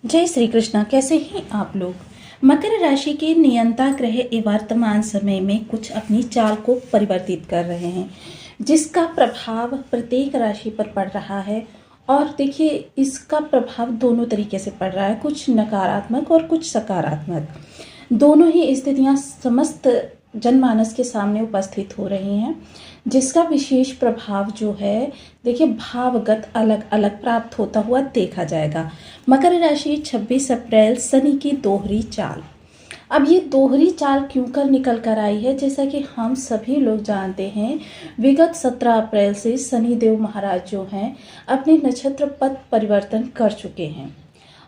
जय श्री कृष्णा। कैसे हैं आप लोग। मकर राशि के नियंता ग्रह वर्तमान समय में कुछ अपनी चाल को परिवर्तित कर रहे हैं, जिसका प्रभाव प्रत्येक राशि पर पड़ रहा है। और देखिए, इसका प्रभाव दोनों तरीके से पड़ रहा है, कुछ नकारात्मक और कुछ सकारात्मक। दोनों ही स्थितियां समस्त जनमानस के सामने उपस्थित हो रही हैं, जिसका विशेष प्रभाव जो है देखिए भावगत अलग अलग प्राप्त होता हुआ देखा जाएगा। मकर राशि 26 अप्रैल शनि की दोहरी चाल। अब ये दोहरी चाल क्यों कर निकल कर आई है, जैसा कि हम सभी लोग जानते हैं, विगत 17 अप्रैल से शनि देव महाराज जो हैं अपने नक्षत्र पथ परिवर्तन कर चुके हैं।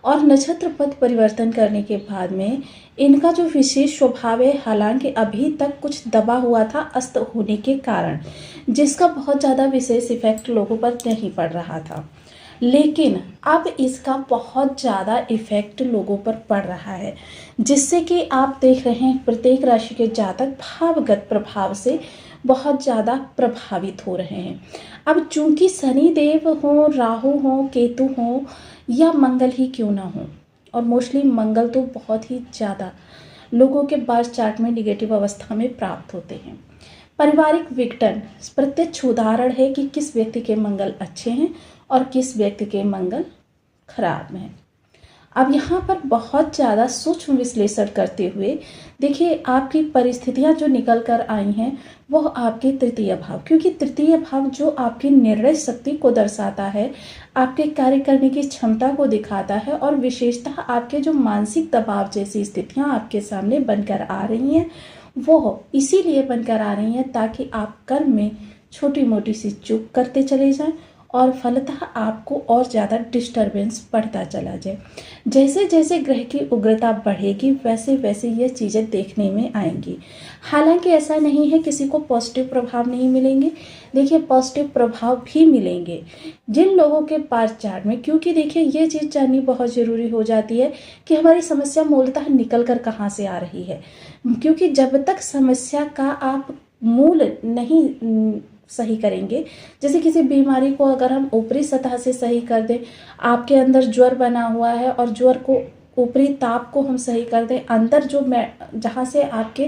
और नक्षत्र पथ परिवर्तन करने के बाद में इनका जो विशेष स्वभाव है, हालांकि अभी तक कुछ दबा हुआ था अस्त होने के कारण, जिसका बहुत ज़्यादा विशेष इफेक्ट लोगों पर नहीं पड़ रहा था, लेकिन अब इसका बहुत ज़्यादा इफेक्ट लोगों पर पड़ रहा है, जिससे कि आप देख रहे हैं प्रत्येक राशि के जातक भावगत प्रभाव से बहुत ज़्यादा प्रभावित हो रहे हैं। अब चूंकि शनि देव हो, राहु हो, केतु हो या मंगल ही क्यों ना हो, और मोस्टली मंगल तो बहुत ही ज़्यादा लोगों के बर्थ चार्ट में निगेटिव अवस्था में प्राप्त होते हैं। पारिवारिक विघटन प्रत्यक्ष उदाहरण है कि किस व्यक्ति के मंगल अच्छे हैं और किस व्यक्ति के मंगल खराब हैं। अब यहाँ पर बहुत ज़्यादा सूक्ष्म विश्लेषण करते हुए देखिए, आपकी परिस्थितियाँ जो निकल कर आई हैं वह आपके तृतीय भाव, क्योंकि तृतीय भाव जो आपकी निर्णय शक्ति को दर्शाता है, आपके कार्य करने की क्षमता को दिखाता है, और विशेषतः आपके जो मानसिक दबाव जैसी स्थितियाँ आपके सामने बनकर आ रही हैं, वो इसीलिए बनकर आ रही हैं ताकि आप कर्म में छोटी मोटी सी चूक करते चले जाएं और फलतः आपको और ज़्यादा डिस्टरबेंस बढ़ता चला जाए। जैसे जैसे ग्रह की उग्रता बढ़ेगी वैसे वैसे ये चीज़ें देखने में आएंगी। हालांकि ऐसा नहीं है किसी को पॉजिटिव प्रभाव नहीं मिलेंगे, देखिए पॉजिटिव प्रभाव भी मिलेंगे जिन लोगों के पास चार्ट में, क्योंकि देखिए ये चीज़ जाननी बहुत ज़रूरी हो जाती है कि हमारी समस्या मूलतः निकल कर कहाँ से आ रही है। क्योंकि जब तक समस्या का आप मूल नहीं सही करेंगे, जैसे किसी बीमारी को अगर हम ऊपरी सतह से सही कर दें, आपके अंदर ज्वर बना हुआ है और ज्वर को ऊपरी ताप को हम सही कर दें, अंदर जो जहाँ से आपके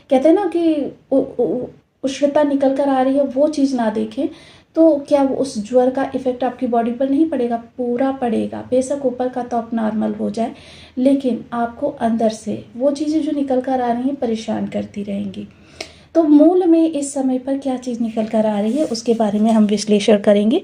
कहते हैं ना कि उष्णता निकल कर आ रही है, वो चीज़ ना देखें, तो क्या उस ज्वर का इफेक्ट आपकी बॉडी पर नहीं पड़ेगा? पूरा पड़ेगा। बेशक ऊपर का तो आप नॉर्मल हो जाए, लेकिन आपको अंदर से वो चीज़ें जो निकल कर आ रही हैं परेशान करती रहेंगी। तो मूल में इस समय पर क्या चीज़ निकल कर आ रही है उसके बारे में हम विश्लेषण करेंगे।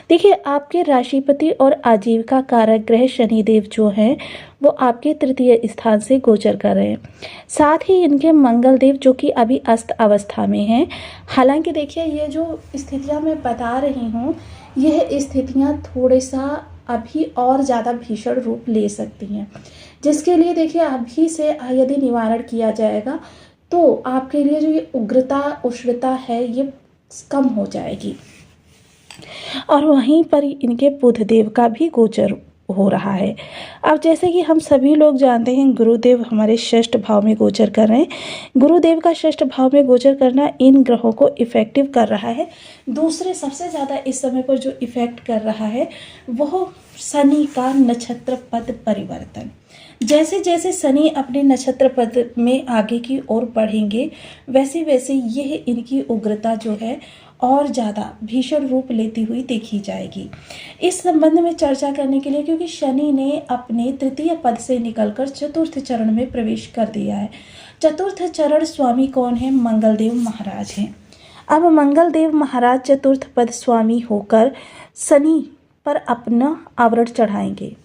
देखिए, आपके राशिपति और आजीविका कारक ग्रह शनिदेव जो हैं वो आपके तृतीय स्थान से गोचर कर रहे हैं। साथ ही इनके मंगल देव जो कि अभी अस्त अवस्था में हैं। हालांकि देखिए, ये जो स्थितियां मैं बता रही हूँ, यह स्थितियां थोड़े सा अभी और ज़्यादा भीषण रूप ले सकती हैं, जिसके लिए देखिए अभी से यदि निवारण किया जाएगा तो आपके लिए जो ये उग्रता उष्णता है ये कम हो जाएगी। और वहीं पर इनके बुध देव का भी गोचर हो रहा है। अब जैसे कि हम सभी लोग जानते हैं, गुरुदेव हमारे षष्ठ भाव में गोचर कर रहे हैं। गुरुदेव का षष्ठ भाव में गोचर करना इन ग्रहों को इफेक्टिव कर रहा है। दूसरे सबसे ज़्यादा इस समय पर जो इफेक्ट कर रहा है वह शनि का नक्षत्र पद परिवर्तन। जैसे जैसे शनि अपने नक्षत्र पद में आगे की ओर बढ़ेंगे वैसे वैसे यह इनकी उग्रता जो है और ज़्यादा भीषण रूप लेती हुई देखी जाएगी। इस संबंध में चर्चा करने के लिए, क्योंकि शनि ने अपने तृतीय पद से निकलकर चतुर्थ चरण में प्रवेश कर दिया है। चतुर्थ चरण स्वामी कौन है? मंगलदेव महाराज हैं। अब मंगलदेव महाराज चतुर्थ पद स्वामी होकर शनि पर अपना आवरण चढ़ाएंगे।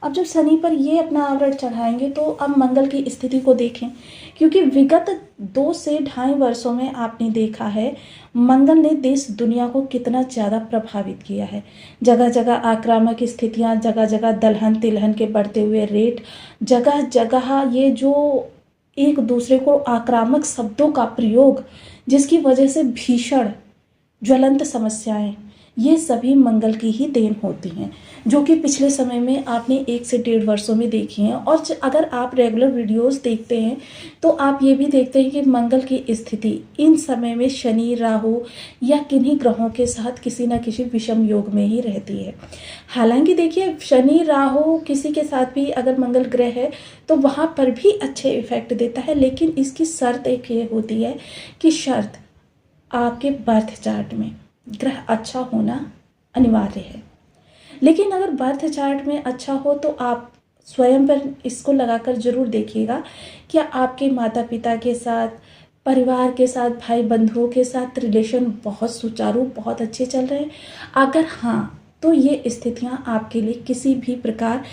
अब जब शनि पर ये अपना आवरण चढ़ाएंगे तो अब मंगल की स्थिति को देखें, क्योंकि विगत 2 से ढाई वर्षों में आपने देखा है मंगल ने देश दुनिया को कितना ज़्यादा प्रभावित किया है। जगह जगह आक्रामक स्थितियां, जगह जगह दलहन तिलहन के बढ़ते हुए रेट, जगह जगह ये जो एक दूसरे को आक्रामक शब्दों का प्रयोग, जिसकी वजह से भीषण ज्वलंत समस्याएं, ये सभी मंगल की ही देन होती हैं। जो कि पिछले समय में आपने 1 से 1.5 वर्षों में देखी हैं। और अगर आप रेगुलर वीडियोस देखते हैं तो आप ये भी देखते हैं कि मंगल की स्थिति इन समय में शनि, राहु या किन्हीं ग्रहों के साथ किसी न किसी विषम योग में ही रहती है। हालांकि देखिए, शनि राहु किसी के साथ भी अगर मंगल ग्रह है तो वहाँ पर भी अच्छे इफेक्ट देता है, लेकिन इसकी शर्त एक ये होती है कि शर्त आपके बर्थ चार्ट में ग्रह अच्छा होना अनिवार्य है। लेकिन अगर बर्थ चार्ट में अच्छा हो तो आप स्वयं पर इसको लगाकर ज़रूर देखिएगा कि आपके माता पिता के साथ, परिवार के साथ, भाई बंधुओं के साथ रिलेशन बहुत सुचारू, बहुत अच्छे चल रहे हैं। अगर हाँ, तो ये स्थितियाँ आपके लिए किसी भी प्रकार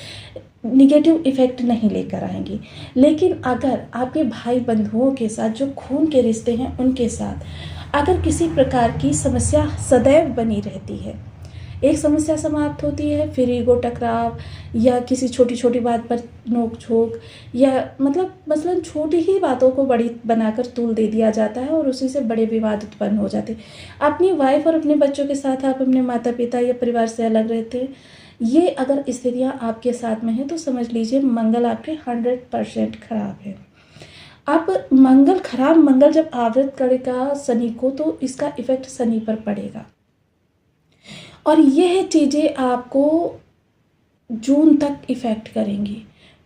निगेटिव इफेक्ट नहीं लेकर आएंगी। लेकिन अगर आपके भाई बंधुओं के साथ, जो खून के रिश्ते हैं उनके साथ अगर किसी प्रकार की समस्या सदैव बनी रहती है, एक समस्या समाप्त होती है फिर ईगो टकराव या किसी छोटी छोटी बात पर नोक झोंक, या मसलन छोटी ही बातों को बड़ी बनाकर तूल दे दिया जाता है और उसी से बड़े विवाद उत्पन्न हो जाते हैं। अपनी वाइफ और अपने बच्चों के साथ आप अपने माता पिता या परिवार से अलग रहते हैं, ये अगर स्थितियाँ आपके साथ में हैं तो समझ लीजिए मंगल आपके 100% खराब है। अब मंगल जब आवृत करेगा शनि को तो इसका इफेक्ट शनि पर पड़ेगा और यह चीज़ें आपको जून तक इफ़ेक्ट करेंगी।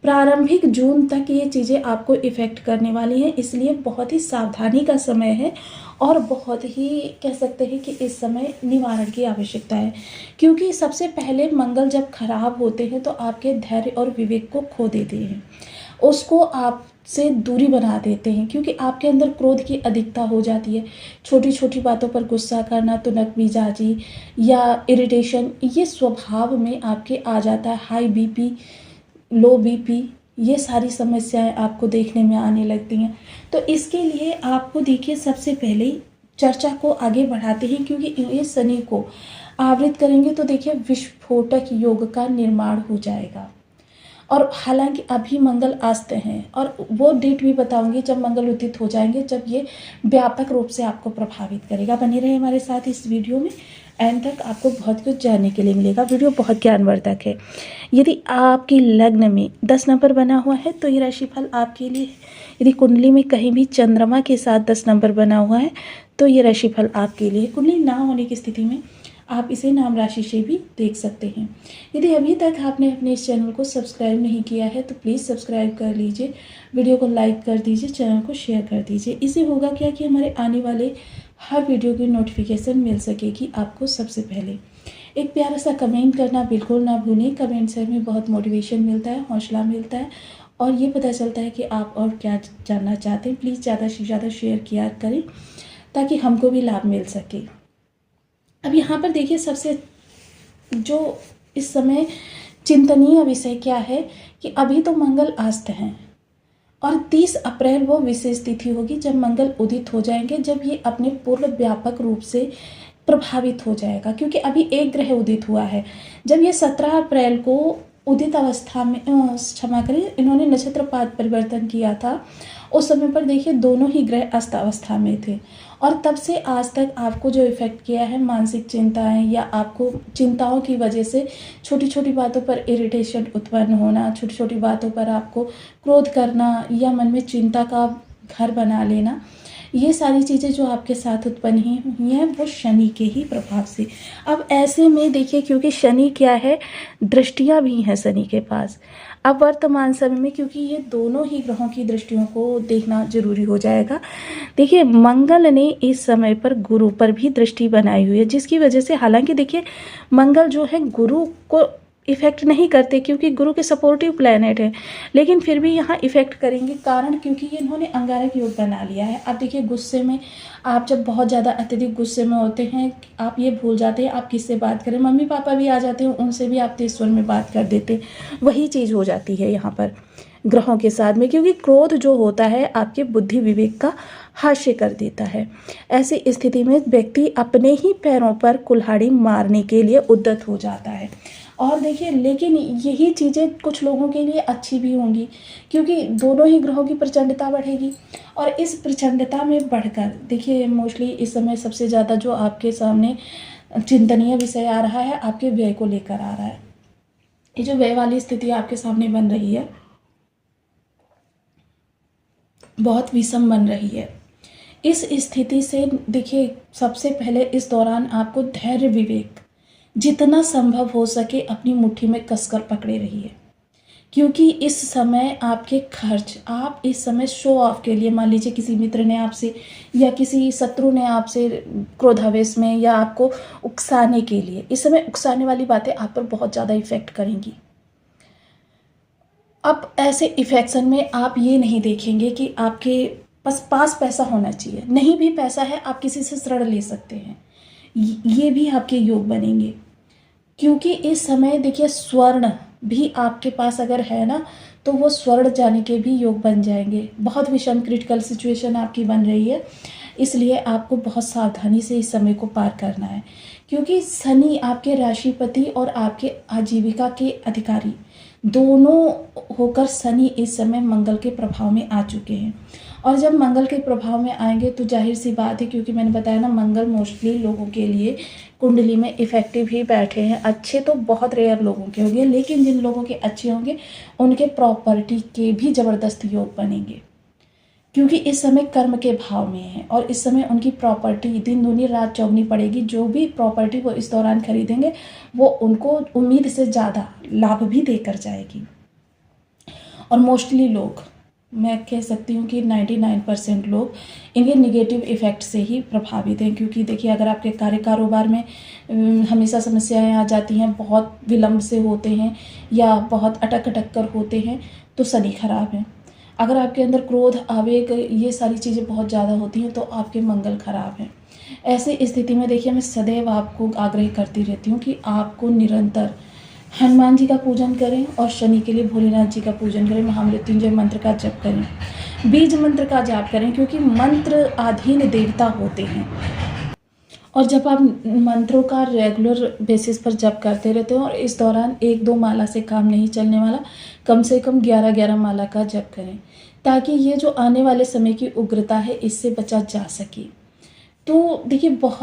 प्रारंभिक जून तक ये चीज़ें आपको इफ़ेक्ट करने वाली हैं, इसलिए बहुत ही सावधानी का समय है और बहुत ही कह सकते हैं कि इस समय निवारण की आवश्यकता है। क्योंकि सबसे पहले मंगल जब खराब होते हैं तो आपके धैर्य और विवेक को खो देते हैं, उसको आपसे दूरी बना देते हैं, क्योंकि आपके अंदर क्रोध की अधिकता हो जाती है। छोटी छोटी बातों पर गुस्सा करना, तुनक मिजाजी या इरिटेशन, ये स्वभाव में आपके आ जाता है। हाई बीपी, लो बीपी, ये सारी समस्याएं आपको देखने में आने लगती हैं। तो इसके लिए आपको देखिए सबसे पहले चर्चा को आगे बढ़ाते हैं, क्योंकि ये शनि को आवृत करेंगे तो देखिए विस्फोटक योग का निर्माण हो जाएगा। और हालांकि अभी मंगल अस्त हैं और वो डेट भी बताऊंगी जब मंगल उदित हो जाएंगे, जब ये व्यापक रूप से आपको प्रभावित करेगा। बने रहे हमारे साथ इस वीडियो में, एंड तक आपको बहुत कुछ जानने के लिए मिलेगा। वीडियो बहुत ज्ञानवर्धक है। यदि आपकी लग्न में 10 नंबर बना हुआ है तो ये राशिफल आपके लिए। यदि कुंडली में कहीं भी चंद्रमा के साथ 10 नंबर बना हुआ है तो ये राशिफल आपके लिए। कुंडली ना होने की स्थिति में आप इसे नाम राशि से भी देख सकते हैं। यदि अभी तक आपने अपने इस चैनल को सब्सक्राइब नहीं किया है तो प्लीज़ सब्सक्राइब कर लीजिए, वीडियो को लाइक कर दीजिए, चैनल को शेयर कर दीजिए। इससे होगा क्या कि हमारे आने वाले हर वीडियो की नोटिफिकेशन मिल सकेगी आपको सबसे पहले। एक प्यारा सा कमेंट करना बिल्कुल ना भूलें। कमेंट से हमें बहुत मोटिवेशन मिलता है, हौसला मिलता है और ये पता चलता है कि आप और क्या जानना चाहते हैं। प्लीज़ ज़्यादा से ज़्यादा शेयर किया करें ताकि हमको भी लाभ मिल सके। अब यहाँ पर देखिए सबसे जो इस समय चिंतनीय विषय क्या है कि अभी तो मंगल अस्त हैं और 30 अप्रैल वो विशेष तिथि होगी जब मंगल उदित हो जाएंगे, जब ये अपने पूर्ण व्यापक रूप से प्रभावित हो जाएगा। क्योंकि अभी एक ग्रह उदित हुआ है। जब ये 17 अप्रैल को उदित अवस्था में क्षमा करें, इन्होंने नक्षत्र पाद परिवर्तन किया था, उस समय पर देखिए दोनों ही ग्रह अस्त अवस्था में थे और तब से आज तक आपको जो इफ़ेक्ट किया है मानसिक चिंताएं या आपको चिंताओं की वजह से छोटी छोटी बातों पर इरिटेशन उत्पन्न होना, छोटी छोटी बातों पर आपको क्रोध करना या मन में चिंता का घर बना लेना, ये सारी चीज़ें जो आपके साथ उत्पन्न हुई हैं वो शनि के ही प्रभाव से। अब ऐसे में देखिए, क्योंकि शनि क्या है, दृष्टियाँ भी हैं शनि के पास। अब वर्तमान समय में क्योंकि ये दोनों ही ग्रहों की दृष्टियों को देखना जरूरी हो जाएगा। देखिए मंगल ने इस समय पर गुरु पर भी दृष्टि बनाई हुई है, जिसकी वजह से हालांकि देखिए मंगल जो है गुरु को इफ़ेक्ट नहीं करते क्योंकि गुरु के सपोर्टिव प्लैनेट है, लेकिन फिर भी यहाँ इफ़ेक्ट करेंगे। कारण क्योंकि ये इन्होंने अंगारक योग बना लिया है। अब देखिए गुस्से में आप जब बहुत ज़्यादा अत्यधिक गुस्से में होते हैं, आप ये भूल जाते हैं आप किससे बात करें। मम्मी पापा भी आ जाते हैं, उनसे भी आप तेज स्वर में बात कर देते हैं। वही चीज़ हो जाती है यहाँ पर ग्रहों के साथ में, क्योंकि क्रोध जो होता है आपके बुद्धि विवेक का हास्य कर देता है। ऐसी स्थिति में व्यक्ति अपने ही पैरों पर कुल्हाड़ी मारने के लिए उद्यत हो जाता है। और देखिए लेकिन यही चीज़ें कुछ लोगों के लिए अच्छी भी होंगी, क्योंकि दोनों ही ग्रहों की प्रचंडता बढ़ेगी और इस प्रचंडता में बढ़कर देखिए मोस्टली इस समय सबसे ज़्यादा जो आपके सामने चिंतनीय विषय आ रहा है, आपके व्यय को लेकर आ रहा है। ये जो व्यय वाली स्थिति आपके सामने बन रही है, बहुत विषम बन रही है। इस स्थिति से देखिए, सबसे पहले इस दौरान आपको धैर्य विवेक जितना संभव हो सके अपनी मुट्ठी में कसकर पकड़े रहिए, क्योंकि इस समय आपके खर्च, आप इस समय शो ऑफ के लिए, मान लीजिए किसी मित्र ने आपसे या किसी शत्रु ने आपसे क्रोधावेश में या आपको उकसाने के लिए, इस समय उकसाने वाली बातें आप पर बहुत ज़्यादा इफेक्ट करेंगी। अब ऐसे इफेक्शन में आप ये नहीं देखेंगे कि आपके पास पैसा होना चाहिए, नहीं भी पैसा है आप किसी से ऋण ले सकते हैं, ये भी आपके योग बनेंगे। क्योंकि इस समय देखिए, स्वर्ण भी आपके पास अगर है ना, तो वो स्वर्ण जाने के भी योग बन जाएंगे। बहुत विषम क्रिटिकल सिचुएशन आपकी बन रही है, इसलिए आपको बहुत सावधानी से इस समय को पार करना है, क्योंकि शनि आपके राशिपति और आपके आजीविका के अधिकारी दोनों होकर शनि इस समय मंगल के प्रभाव में आ चुके हैं। और जब मंगल के प्रभाव में आएंगे तो जाहिर सी बात है, क्योंकि मैंने बताया ना, मंगल मोस्टली लोगों के लिए कुंडली में इफेक्टिव ही बैठे हैं। अच्छे तो बहुत रेयर लोगों के होंगे, लेकिन जिन लोगों के अच्छे होंगे उनके प्रॉपर्टी के भी ज़बरदस्त योग बनेंगे, क्योंकि इस समय कर्म के भाव में है और इस समय उनकी प्रॉपर्टी दिन दूनी रात चौगनी पड़ेगी। जो भी प्रॉपर्टी वो इस दौरान खरीदेंगे वो उनको उम्मीद से ज़्यादा लाभ भी देकर जाएगी। और मोस्टली लोग, मैं कह सकती हूँ कि 99% लोग इनके निगेटिव इफ़ेक्ट से ही प्रभावित हैं। क्योंकि देखिए, अगर आपके कार्य कारोबार में हमेशा समस्याएं आ जाती हैं, बहुत विलंब से होते हैं या बहुत अटक कर होते हैं, तो शनि खराब है। अगर आपके अंदर क्रोध, आवेग, ये सारी चीज़ें बहुत ज़्यादा होती हैं तो आपके मंगल खराब हैं। ऐसी स्थिति में देखिए, मैं सदैव आपको आग्रह करती रहती हूँ कि आपको निरंतर हनुमान जी का पूजन करें और शनि के लिए भोलेनाथ जी का पूजन करें, महामृत्युंजय मंत्र का जप करें, बीज मंत्र का जाप करें, क्योंकि मंत्र अधीन देवता होते हैं। और जब आप मंत्रों का रेगुलर बेसिस पर जप करते रहते हो और इस दौरान 1-2 माला से काम नहीं चलने वाला, कम से कम 11-11 माला का जप करें, ताकि ये जो आने वाले समय की उग्रता है इससे बचा जा सके। तो देखिए, बहुत